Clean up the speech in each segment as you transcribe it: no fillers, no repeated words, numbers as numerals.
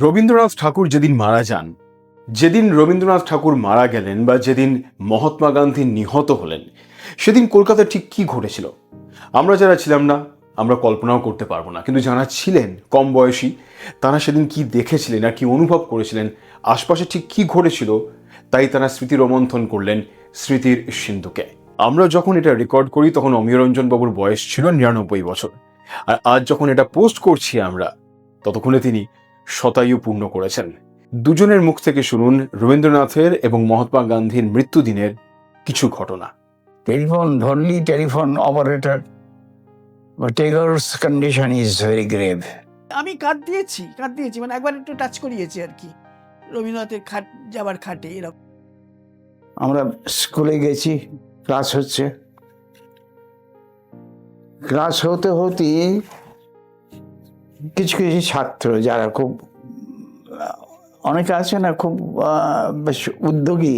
রবীন্দ্রনাথ ঠাকুর যেদিন মারা যান, যেদিন রবীন্দ্রনাথ ঠাকুর মারা গেলেন বা যেদিন মহাত্মা গান্ধী নিহত হলেন, সেদিন কলকাতায় ঠিক কি ঘটেছিল আমরা যারা ছিলাম না আমরা কল্পনাও করতে পারবো না। কিন্তু যারা ছিলেন কম বয়সী, তারা সেদিন কি দেখেছিলেন আর কি অনুভব করেছিলেন, আশপাশে ঠিক কি ঘটেছিল, তাই তারা স্মৃতি রোমন্থন করলেন স্মৃতির সিন্ধুকে। আমরা যখন এটা রেকর্ড করি তখন অমিয়রঞ্জন বাবুর বয়স ছিল 99 বছর, আর আজ যখন এটা পোস্ট করছি আমরা, ততক্ষণে তিনি শতায়ু পূর্ণ করেছেন। দুজনের মুখ থেকে শুনুন রবীন্দ্রনাথের এবং মহাত্মা গান্ধীর মৃত্যুদিনের কিছু ঘটনা। টেলিফোন ধরলি telephone operator, Tagore's condition is very grave. আমি কাট দিয়েছি মানে একবার একটু টাচ করিয়েছি আর কি, রবীন্দ্রনাথের খাট যাবার খাটে এরকম। আমরা স্কুলে গেছি, ক্লাস হচ্ছে, ক্লাস হতে হতে কিছু কিছু ছাত্র যারা খুব অনেকে আছে না, খুব বেশ উদ্যোগী,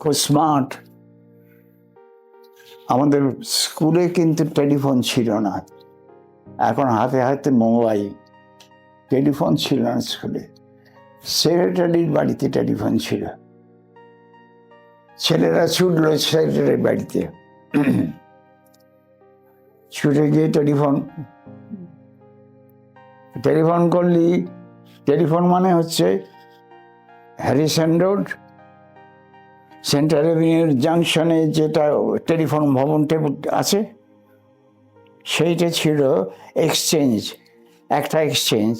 খুব স্মার্ট। আমাদের স্কুলে কিন্তু টেলিফোন ছিল না, এখন হাতে হাতে মোবাইল। টেলিফোন ছিল না স্কুলে, সেক্রেটারির বাড়িতে টেলিফোন ছিল। ছেলেরা ছুটলো সেক্রেটারির বাড়িতে, ছুটে গিয়ে টেলিফোন করলি। টেলিফোন মানে হচ্ছে হ্যারিসন রোড, সেন্ট্রাল এভিনিউর জাংশনে যেটা টেলিফোন ভবনটা আছে, সেইটা ছিল এক্সচেঞ্জ, একটা exchange,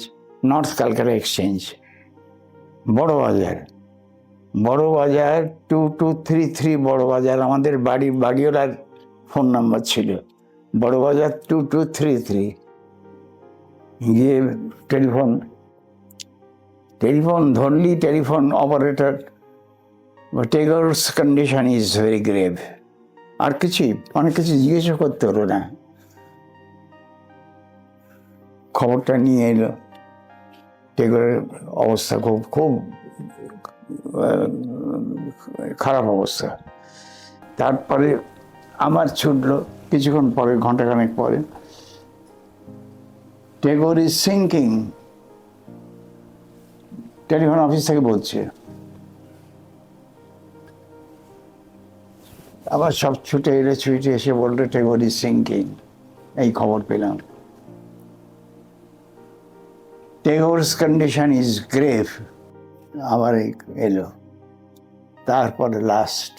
north Calcutta exchange. Burrabazar 2233 Burrabazar আমাদের বাড়িওয়ালার ফোন নাম্বার ছিল, বড়বাজার 2233। গিয়ে টেলিফোন ধরলি telephone operator, Tagore's condition is very grave. আর অনেক কিছু জিজ্ঞাসা করতে হলো না, খবরটা নিয়ে এলো। টেগরের অবস্থা খুব খুব খারাপ অবস্থা। তারপরে আমার ছুটলো কিছুক্ষণ পরে, ঘন্টাখানেক পরে, Tagore is sinking. Telephone office থেকে বলছে। আবার সব ছুটে এসে বললো টেগর ইজ সিঙ্কিং। এই খবর পেলাম, টেগরস কন্ডিশন ইজ গ্রেভ। আবার এলো, তারপরে last,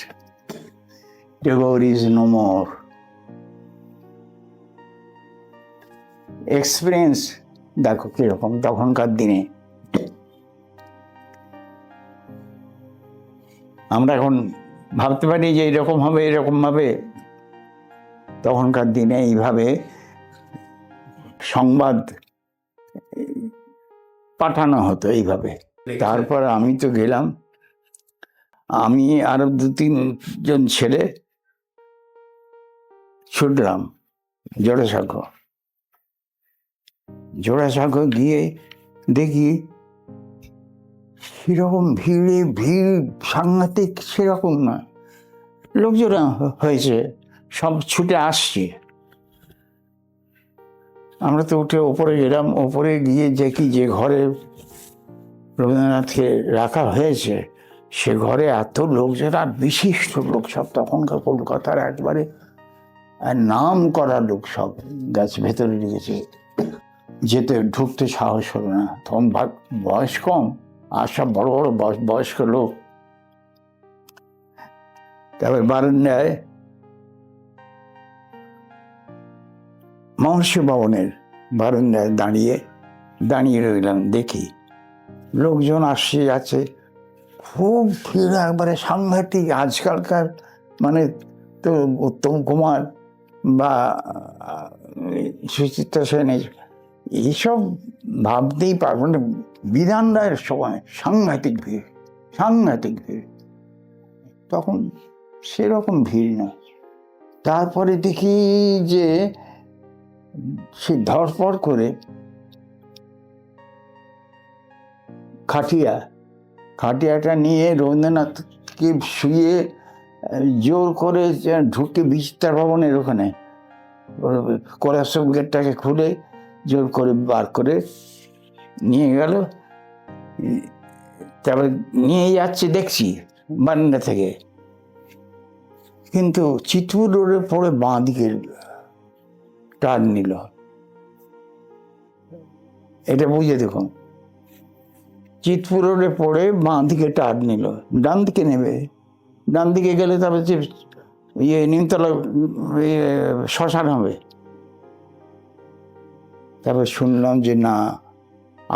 Tagore is no more. Experience দেখো কিরকম তখনকার দিনে। আমরা এখন ভাবতে পারি যে এরকম ভাবে, তখনকার দিনে এইভাবে সংবাদ পাঠানো হতো এইভাবে। তারপর আমি তো গেলাম, আমি আরো 2-3 ছেলে ছুটলাম জোড়াসাঁকো গিয়ে দেখি সেরকম ভিড় সাংঘাতিক, সেরকম না, লোকজন হয়েছে, সব ছুটে আসছে। আমরা তো উঠে ওপরে গেলাম, ওপরে গিয়ে দেখি যে ঘরে রবীন্দ্রনাথকে রাখা হয়েছে, সে ঘরে এত লোকজন, আর বিশিষ্ট লোক সব, তখনকার কলকাতার একবারে নাম করা লোক সব গেছে, ভেতরে গেছে। ঢুকতে সাহস হলো না, তখন বয়স কম, আর সব বড় বড় বয়স্ক লোক। তারপরে বারান্দায় মহর্ষি ভবনের বারান্দায় দাঁড়িয়ে রইলাম, দেখি লোকজন আসছে যাচ্ছে, খুব ভিড়, একবারে সাংঘাতিক। আজকালকার মানে তো উত্তম কুমার বা সুচিত্রা সেন এইসব ভাবতেই পারবো না। বিধান রায়ের সময় সাংঘাতিক ভিড়। তখন সেরকম ভিড় না। তারপরে দেখি যে সে ধরপড় করে খাটিয়াটা নিয়ে রবীন্দ্রনাথকে শুয়ে জোর করে ঢুকে বিচিত্রা ভবনের ওখানে কোলাসব গেটটাকে খুলে জোর করে বার করে নিয়ে গেল, তারপর নিয়ে যাচ্ছে দেখছি বারান্দা থেকে, কিন্তু চিতপুর রোডে পড়ে বাঁ দিকে টার্ন নিল। এটা বুঝে দেখুন, চিতপুর রোডে পড়ে বাঁ দিকে টার্ন নিল, ডান দিকে নেবে, ডান দিকে গেলে তারপর যে নিমতলা শ্মশান হবে। তারপর শুনলাম যে না,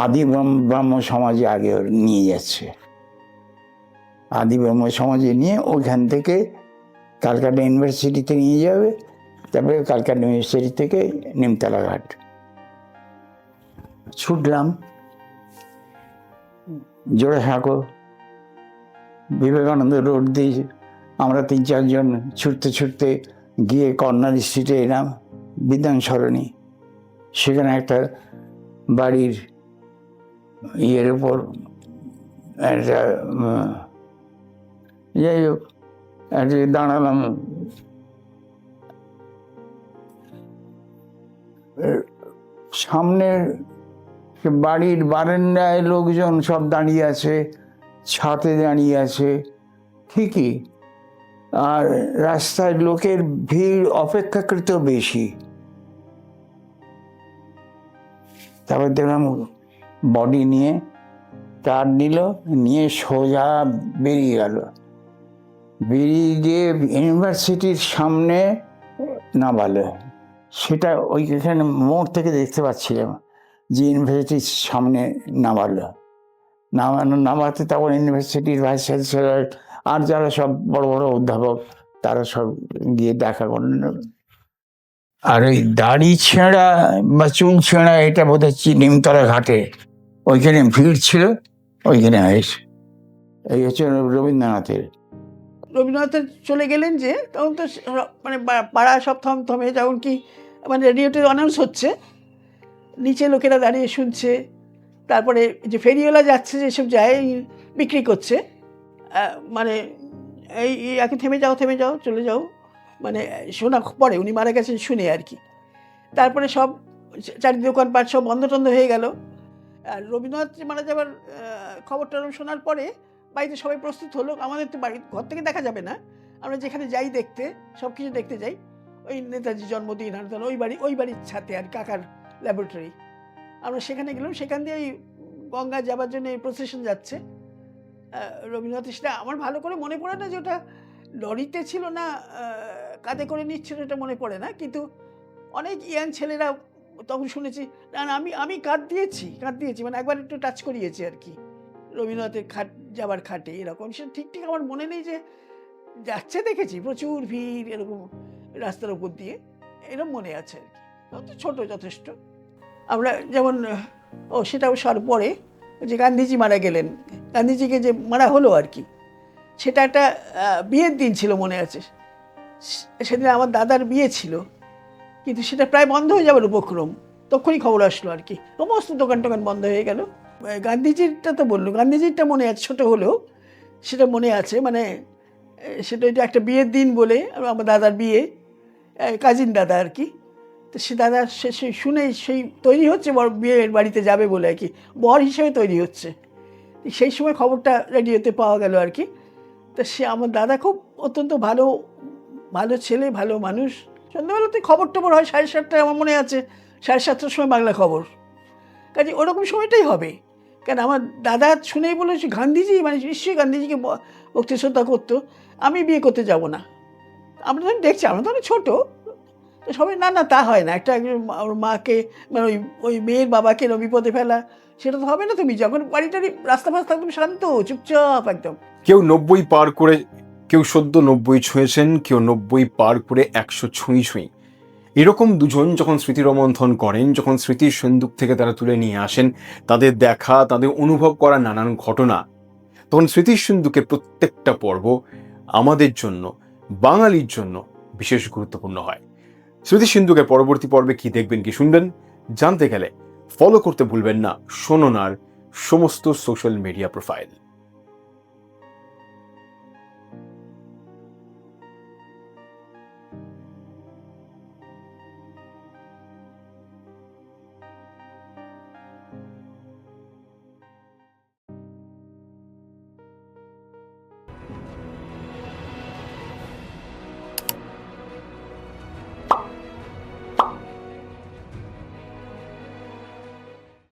আদি ব্রাহ্ম সমাজে আগে নিয়ে যাচ্ছে, আদি ব্রাহ্ম সমাজে নিয়ে ওইখান থেকে ক্যালকাটা ইউনিভার্সিটিতে নিয়ে যাবে, তারপরে ক্যালকাটা ইউনিভার্সিটি থেকে নিমতলা ঘাট। ছুটলাম জোড়াসাঁকো, বিবেকানন্দ রোড দিয়ে আমরা 3-4 জন ছুটতে ছুটতে গিয়ে কর্নার স্ট্রিটে এলাম, বিধান সরণি। সেখানে একটা বাড়ির ইয়ের উপর একটা যাই হোক একটা দাঁড়ালাম, সামনে বাড়ির বারান্দায় লোকজন সব দাঁড়িয়ে আছে, ছাদে দাঁড়িয়ে আছে ঠিকই, আর রাস্তায় লোকের ভিড় অপেক্ষাকৃত বেশি। তারপর দেখলাম বডি নিয়ে টার্ন নিল, নিয়ে সোজা বেরিয়ে গেল, বেরিয়ে গিয়ে ইউনিভার্সিটির সামনে নামালো। সেটা ওইখানে মোড় থেকে দেখতে পাচ্ছিলাম যে ইউনিভার্সিটির সামনে নামালো। নামাতে তখন ইউনিভার্সিটির ভাইস চ্যান্সেলর আর যারা সব বড় বড় অধ্যাপক তারা সব গিয়ে দেখা করলেন। আর ওই দাড়ি ছেঁড়া বা চুল ছেঁড়া এটা বোধ হচ্ছে নিমতলা ঘাটে, ওইখানে ভিড় ছিল, ওইখানে হয়েছে। এই হচ্ছে রবীন্দ্রনাথের। রবীন্দ্রনাথের চলে গেলেন যে তখন তো মানে পাড়া সব থমথমে, যখন কি মানে রেডিওতে অ্যানাউন্স হচ্ছে, নিচে লোকেরা দাঁড়িয়ে শুনছে, তারপরে যে ফেরিওয়ালা যাচ্ছে যেসব যায় বিক্রি করছে, মানে এই একে থেমে যাও চলে যাও, মানে শোনা পরে উনি মারা গেছেন শুনে আর কি। তারপরে সব চারিদিকে দোকানপাট সব বন্ধ টন্ধ হয়ে গেল। আর রবীন্দ্রনাথ মারা যাবার খবরটা শোনার পরে বাড়িতে সবাই প্রস্তুত হলো। আমাদের তো বাড়ি ঘর থেকে দেখা যাবে না, আমরা যেখানে যাই দেখতে, সব কিছু দেখতে যাই, ওই নেতাজি জন্মদিন ওই বাড়ির ছাতে আর কাকার ল্যাবরেটরি, আমরা সেখানে গেলাম। সেখান দিয়ে ওই গঙ্গা যাবার জন্য প্রসেশন যাচ্ছে। রবীন্দ্রনাথ, সেটা আমার ভালো করে মনে পড়ে না যে ওটা লরিতে ছিল না কাঁধে করে নিচ্ছিল, এটা মনে পড়ে না, কিন্তু অনেক ইয়াং ছেলেরা তখন শুনেছি, না আমি কাঁধ দিয়েছি, মানে একবার একটু টাচ করিয়েছি আর কি রবীন্দ্রনাথের যাবার খাটে, এরকম। সেটা ঠিক আমার মনে নেই যে যাচ্ছে, দেখেছি প্রচুর ভিড় এরকম রাস্তার উপর দিয়ে, এরকম মনে আছে আর কি। তো ছোটো যথেষ্ট। আমরা যেমন সেটাও সর পরে যে গান্ধীজি মারা গেলেন, গান্ধীজিকে যে মারা হলো আর কি, সেটা একটা বিয়ের দিন ছিল মনে আছে। সেদিন আমার দাদার বিয়ে ছিল, কিন্তু সেটা প্রায় বন্ধ হয়ে যাবার উপক্রম, তখনই খবর আসলো আর কি, সমস্ত দোকান টোকান বন্ধ হয়ে গেল। গান্ধীজিরটা তো বললো, গান্ধীজিরটা মনে আছে, ছোটো হলেও সেটা মনে আছে, মানে সেটা একটা বিয়ের দিন বলে, আমার দাদার বিয়ে, কাজিন দাদা আর কি। তো সে দাদা সে শুনে সেই তৈরি হচ্ছে বিয়ের বাড়িতে যাবে বলে আর কি, বর হিসেবে তৈরি হচ্ছে। সেই সময় খবরটা রেডিওতে পাওয়া গেল আর কি। তা সে আমার দাদা খুব অত্যন্ত ভালো ছেলে, ভালো মানুষ। সন্ধ্যাবেলাতে খবর টবর হয় 7:30টায়, আমার মনে আছে 7:30টার সময় বাংলা খবর, কাজে ওরকম সময়টাই হবে। কেন আমার দাদা শুনেই বলেছে গান্ধীজি, মানে নিশ্চয়ই গান্ধীজিকে ভক্তি শ্রদ্ধা করতো, আমি বিয়ে করতে যাব না। আমরা তো দেখছি, আমরা তো অনেক ছোটো, তো সবাই না তা হয় না, একটা ওর মাকে মানে ওই মেয়ের বাবাকে বিপদে ফেলা, সেটা তো হবে না। তুমি যখন বাড়িটারি রাস্তা ফাস্তা একদম শান্ত চুপচাপ একদম। কেউ 90 পার করে, কেউ সদ্য 90 ছুঁয়েছেন, কেউ 90 পার করে 100 ছুঁই। এরকম দুজন যখন স্মৃতি রোমন্থন করেন, যখন স্মৃতির সিন্দুক থেকে তারা তুলে নিয়ে আসেন তাদের দেখা, তাদের অনুভব করা নানান ঘটনা, তখন স্মৃতির সিন্দুকের প্রত্যেকটা পর্ব আমাদের জন্য, বাঙালির জন্য বিশেষ গুরুত্বপূর্ণ হয়। স্মৃতি সিন্দুকের পরবর্তী পর্বে কি দেখবেন, কি শুনবেন জানতে গেলে ফলো করতে ভুলবেন না শোনার সমস্ত সোশ্যাল মিডিয়া প্রোফাইল।